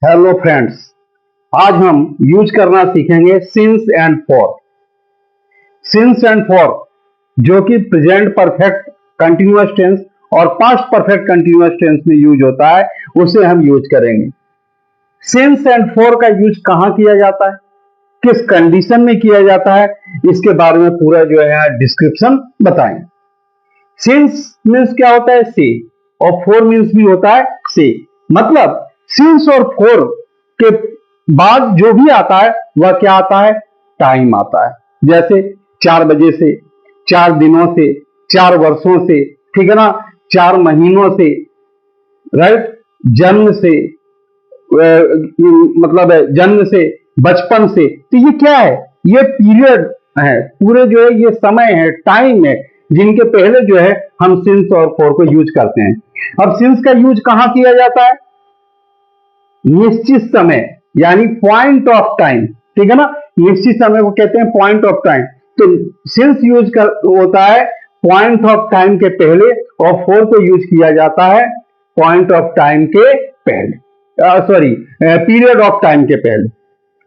Hello friends, आज हम use करना सीखेंगे since and for. Since and for जो कि प्रेजेंट परफेक्ट कंटिन्यूअस टेंस और पास्ट परफेक्ट कंटिन्यूअस टेंस में यूज होता है, उसे हम यूज करेंगे। सिंस एंड फॉर का यूज कहां किया जाता है, किस कंडीशन में किया जाता है, इसके बारे में पूरा जो है डिस्क्रिप्शन बताएंगे। सिंस मीन्स क्या होता है, से, और फोर मीन्स भी होता है से। मतलब सिंस और फोर के बाद जो भी आता है वह क्या आता है, टाइम आता है। जैसे 4 बजे से, 4 दिनों से, 4 वर्षों से, ठीक है ना, 4 महीनों से, राइट, जन्म से, मतलब जन्म से, बचपन से। तो ये क्या है, ये पीरियड है, पूरे जो है ये समय है, टाइम है, जिनके पहले जो है हम सिंस और फॉर को यूज करते हैं। अब सिंस का यूज कहां किया जाता है, निश्चित समय यानी पॉइंट ऑफ टाइम, ठीक है ना, निश्चित समय को कहते हैं पॉइंट ऑफ टाइम। तो सिंस यूज होता है पॉइंट ऑफ टाइम के पहले, और फोर को यूज किया जाता है पॉइंट ऑफ टाइम के पहले, सॉरी, पीरियड ऑफ टाइम के पहले।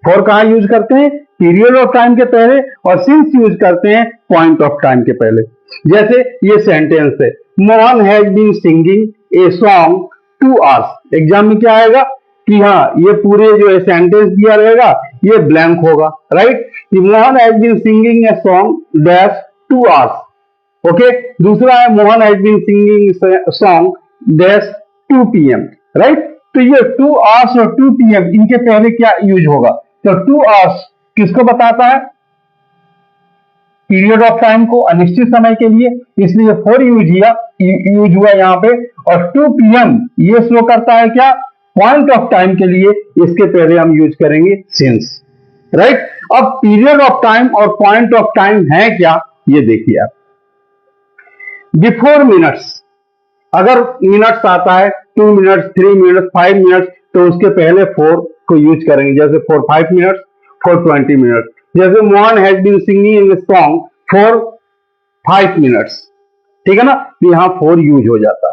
फोर कहां यूज करते हैं, पीरियड ऑफ टाइम के पहले, और सिंस यूज करते हैं पॉइंट ऑफ टाइम के पहले। जैसे ये सेंटेंस है, Mohan has been singing a song 2 hours. Exam में क्या आएगा कि हाँ, ये पूरे जो है सेंटेंस दिया रहेगा, ये ब्लैंक होगा, right. Mohan has been singing a song dash 2 hours. Okay, दूसरा है Mohan has been singing song dash 2 PM, right. तो ये 2 आवर्स और 2 PM इनके पहले क्या यूज होगा, तो 2 आवर्स किसको बताता है, पीरियड ऑफ टाइम को, अनिश्चित समय के लिए, इसलिए 4 यूज हुआ यहाँ पे। और 2 PM ये शो करता है क्या, पॉइंट ऑफ टाइम के लिए, इसके पहले हम यूज करेंगे सिंस, राइट। अब पीरियड ऑफ टाइम और पॉइंट ऑफ टाइम है क्या, ये देखिए आप। बिफोर मिनट्स, अगर मिनट्स आता है 2 मिनट्स, 3 मिनट्स, 5 मिनट्स, तो उसके पहले 4 को यूज करेंगे। जैसे फॉर 5 मिनट्स, फॉर 20 मिनट्स। जैसे Mohan has been singing in song for 5 minutes, ठीक है ना, तो यहां 4 यूज हो जाता है।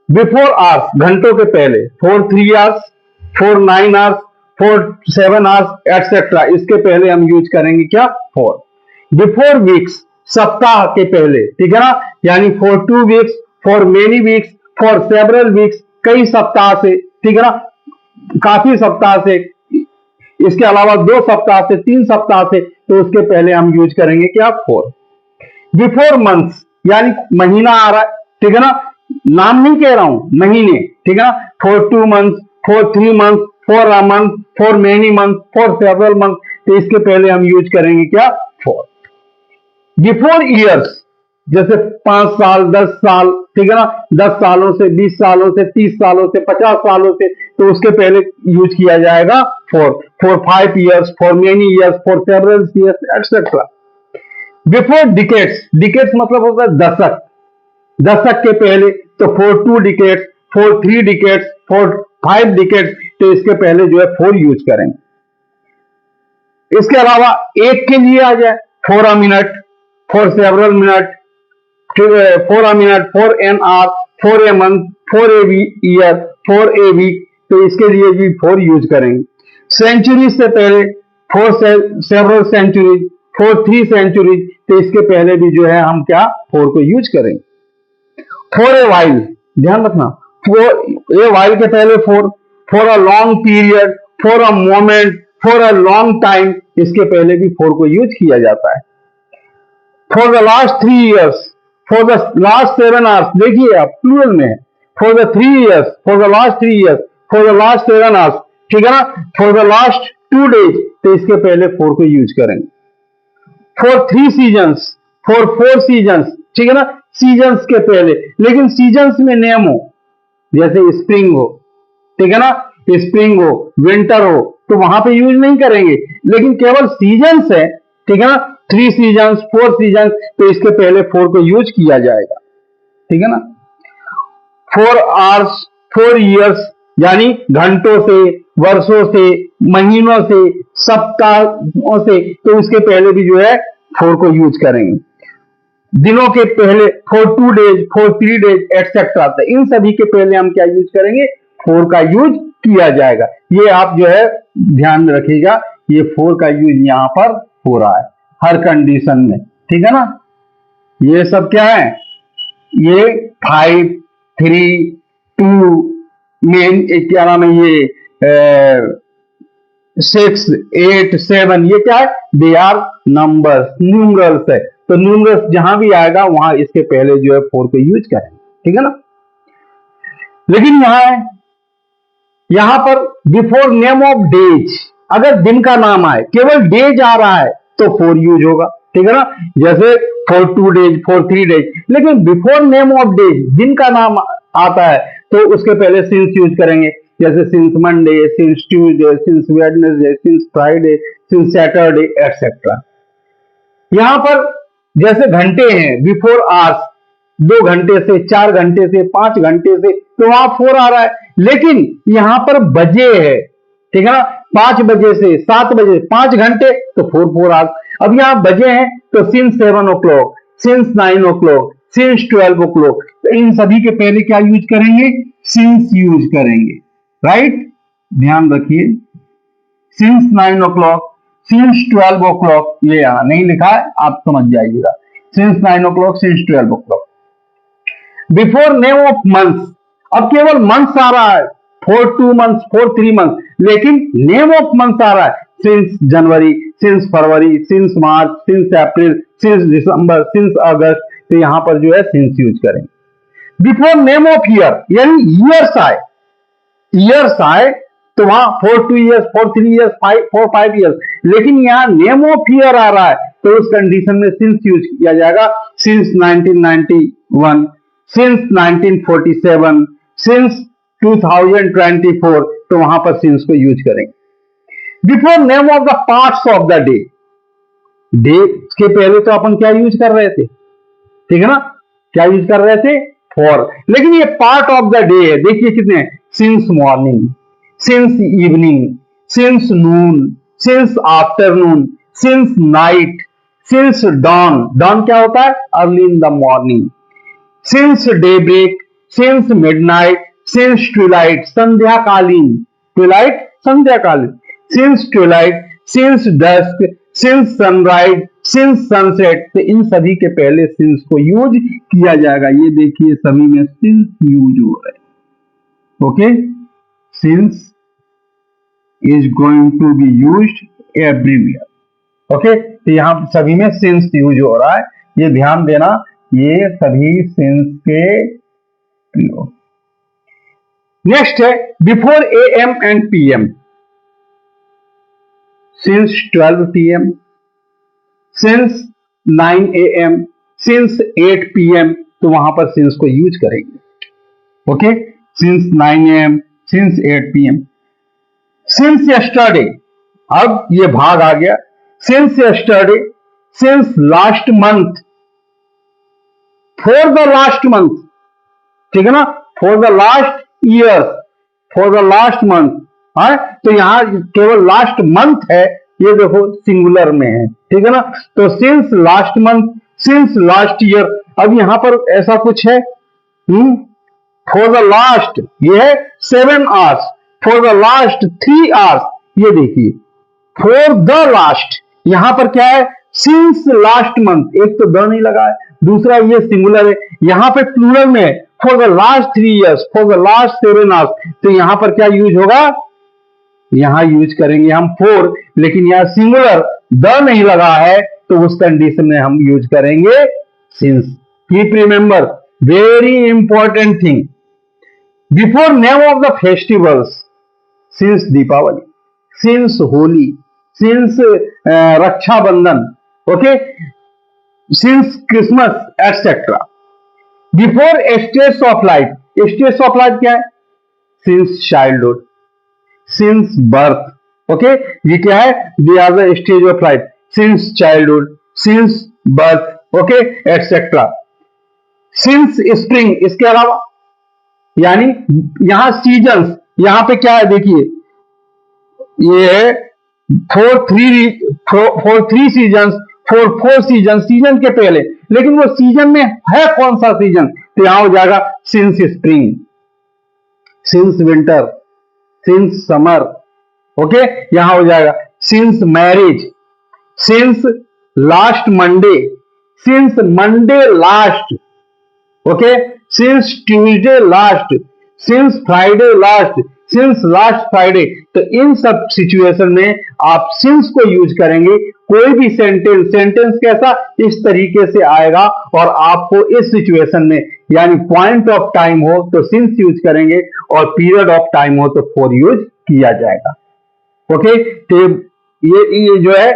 बिफोर आवर्स, घंटों के पहले, for 3 hours, for 9 hours, for 7 hours, etcetera, इसके पहले हम यूज करेंगे क्या, 4। बिफोर वीक्स, सप्ताह के पहले, ठीक है ना, यानी for 2 weeks, for many weeks, for several weeks, कई सप्ताह से, ठीक है ना, काफी सप्ताह से, इसके अलावा 2 सप्ताह से, 3 सप्ताह से, तो उसके पहले हम यूज करेंगे क्या, 4। बिफोर मंथ्स, यानी महीना आ रहा है, ठीक है ना, नाम नहीं कह रहा हूं, महीने, ठीक है ना, for 2 months, for 3 months, for a month, for many month, for several month, तो इसके पहले हम यूज करेंगे क्या, 4। बिफोर ईयर्स, जैसे 5 साल, 10 साल, ठीक है ना, 10 सालों से, 20 सालों से, 30 सालों से, 50 सालों से, तो उसके पहले यूज किया जाएगा 4। For 5 years, for many years, for several years, etcetera. Before decades, decades मतलब होता है दशक, दशक के पहले, तो for 2 decades, for 3 decades, for 5 decades, तो इसके पहले जो है 4 यूज करेंगे। इसके अलावा एक के लिए आ जाए, for a minute, for several minute, for a minute, for an hour, for a month, for a year, for a week, तो इसके लिए भी 4 यूज करेंगे। सेंचुरी से पहले, for several centuries, for 3 centuries, तो इसके पहले भी जो है हम क्या, 4 को यूज करेंगे। फॉर ए वाइल, ध्यान रखना, फॉर ए वाइल के पहले 4, for a long period, for a moment, for a long time, इसके पहले भी 4 को यूज किया जाता है। For the last 3 years, for the last 7 hours, देखिए आप प्लूरल में है, for the 3 years, for the last 3 years, for the last 7 hours, ठीक है ना, फॉर द लास्ट 2 डेज, तो इसके पहले 4 को यूज करेंगे। फॉर 3 सीजन्स, फॉर 4 सीजन्स, ठीक है ना, सीजन्स के पहले, लेकिन सीजन्स में नेम हो, जैसे स्प्रिंग हो, ठीक है ना, स्प्रिंग हो, विंटर हो, तो वहां पे यूज नहीं करेंगे, लेकिन केवल सीजन्स है, ठीक है ना, 3 सीजन्स, 4 सीजन्स, तो इसके पहले 4 को यूज किया जाएगा, ठीक है ना। 4 आवर्स, 4 ईयर्स, यानी घंटों से, वर्षों से, महीनों से, सप्ताहों से, तो इसके पहले भी जो है 4 को यूज करेंगे। दिनों के पहले, for 2 days, for 3 days, etcetera, इन सभी के पहले हम क्या यूज करेंगे, 4 का यूज किया जाएगा। ये आप जो है ध्यान में रखिएगा, ये फोर का यूज यहाँ पर हो रहा है हर कंडीशन में, ठीक है ना। ये सब क्या है, ये 5, 3, 2 मेन क्या नाम है, ये 6, 8, 7, ये क्या है, दे आर नंबर्स, न्यूमरल्स है। तो न्यूमरल्स जहां भी आएगा वहां इसके पहले जो है 4 को यूज करेंगे, ठीक है ना। लेकिन यहां पर बिफोर नेम ऑफ डेज, अगर दिन का नाम आए, केवल डेज आ रहा है तो 4 यूज होगा, ठीक है ना। जैसे फॉर 2 डेज, फॉर 3 डेज, लेकिन बिफोर नेम ऑफ डेज दिन का नाम आता है तो उसके पहले सिंस यूज करेंगे। जैसे since Monday, since Tuesday, since Wednesday, since Friday, since Saturday etcetera. यहां पर जैसे घंटे हैं, बिफोर आवर्स, 2 घंटे से, 4 घंटे से, 5 घंटे से, तो वहां 4 आ रहा है। लेकिन यहां पर बजे है, ठीक है ना, 5 बजे से 7 बजे, 5 घंटे, तो 4 आवर्स। अब यहां बजे हैं तो since 7 o'clock, since 9 o'clock, since 12 o'clock, तो इन सभी के पहले क्या यूज करेंगे, सिंस यूज करेंगे, राइट। ध्यान रखिए, सिंस 9 o'clock, सिंस 12 o'clock, ये यहां नहीं लिखा है, आप समझ जाइएगा, since 9 o'clock, since 12 o'clock। Before name of months, अब केवल मंथ्स आ रहा है, फॉर 2 months, फॉर 3 months, लेकिन नेम ऑफ मंथ्स आ रहा है, since January, since February, since March, since April, since December, since August, तो यहां पर जो है सिंस यूज करेंगे। बिफोर नेम ऑफ ईयर, यानी ईयर्स आए तो वहां for 2 years, for 3 years, for 5 years, लेकिन यहां नेम ऑफ ईयर आ रहा है तो उस कंडीशन में सिंस यूज किया जाएगा। सिंस 1991, सिंस 1947, सिंस 2024, तो वहां पर सिंस को यूज करेंगे। Before name of the parts of the day, day के पहले तो अपन क्या यूज कर रहे थे, ठीक है ना, क्या यूज कर रहे थे, फॉर, लेकिन ये पार्ट ऑफ द डे है, देखिए कितने, since morning, since evening, since noon, since afternoon, since night, since dawn, dawn क्या होता है, early in the morning, since daybreak, since midnight, since twilight, संध्याकालीन, ट्विलाइट संध्याकालीन, since twilight, since dusk, since sunrise, since sunset, तो इन सभी के पहले सिंस को यूज किया जाएगा। ये देखिए सभी में सिंस यूज हो रहा है, okay, since is going to be used everywhere, okay, तो यहां सभी में सिंस यूज हो रहा है, ये ध्यान देना, ये सभी सिंस के प्रयोग। नेक्स्ट है before AM and PM, since 12 PM, since 9 AM, since 8 PM, तो वहां पर सिंस को यूज करेंगे, okay, since 9 AM, since 8 PM, since yesterday, अब ये भाग आ गया, since yesterday, since last month, for the last month, ठीक है ना, for the last year, for the last month, है तो यहां केवल लास्ट मंथ है, ये देखो सिंगुलर में है, ठीक है ना, तो since last month, since last year. अब यहां पर ऐसा कुछ है, फॉर द लास्ट, ये है 7 hours, for the last 3 hours, ये देखिए फॉर द लास्ट, यहां पर क्या है, सिंस लास्ट मंथ, एक तो द नहीं लगा है, दूसरा ये सिंगुलर है, यहां पे प्लूरल में for the last 3 years, for the last 7 hours, तो यहां पर क्या यूज होगा, यहां यूज करेंगे हम 4, लेकिन यहां सिंगुलर द नहीं लगा है तो उस कंडीशन में हम यूज करेंगे since. Keep remember, very important thing, before name of the festivals, since Deepavali, since Holi, since Rakshabandhan, okay, since Christmas etcetera. Before stage of life, stage of life क्या है, since childhood, since birth, okay, ये क्या है, they are the stage of life, since childhood, since birth, okay etcetera. Since spring, इसके अलावा, यानी यहां seasons, यहां पे क्या है देखिए, ये है for 3 seasons, for 4 season, season के पहले, लेकिन वो सीजन में है कौन सा सीजन, तो यहां हो जाएगा since spring, since winter, since summer, okay, यहां हो जाएगा since marriage, since last Monday, since Monday last, okay, since Tuesday last, since Friday last, since last Friday. तो इन सब सिचुएशन में आप सिंस को यूज करेंगे। कोई भी सेंटेंस कैसा इस तरीके से आएगा और आपको इस सिचुएशन में यानी पॉइंट ऑफ टाइम हो तो सिंस यूज करेंगे और पीरियड ऑफ टाइम हो तो फॉर यूज किया जाएगा। ओके, तो ये जो है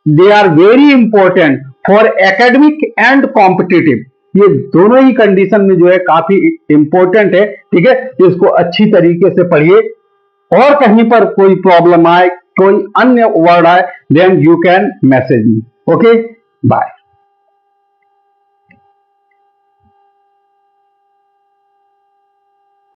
they are very important for academic and competitive. ये दोनों ही कंडीशन में जो है काफी इंपॉर्टेंट है, ठीक है। इसको अच्छी तरीके से पढ़िए और कहीं पर कोई प्रॉब्लम आए, कोई अन्य वर्ड आए, then you can message me. Okay, bye.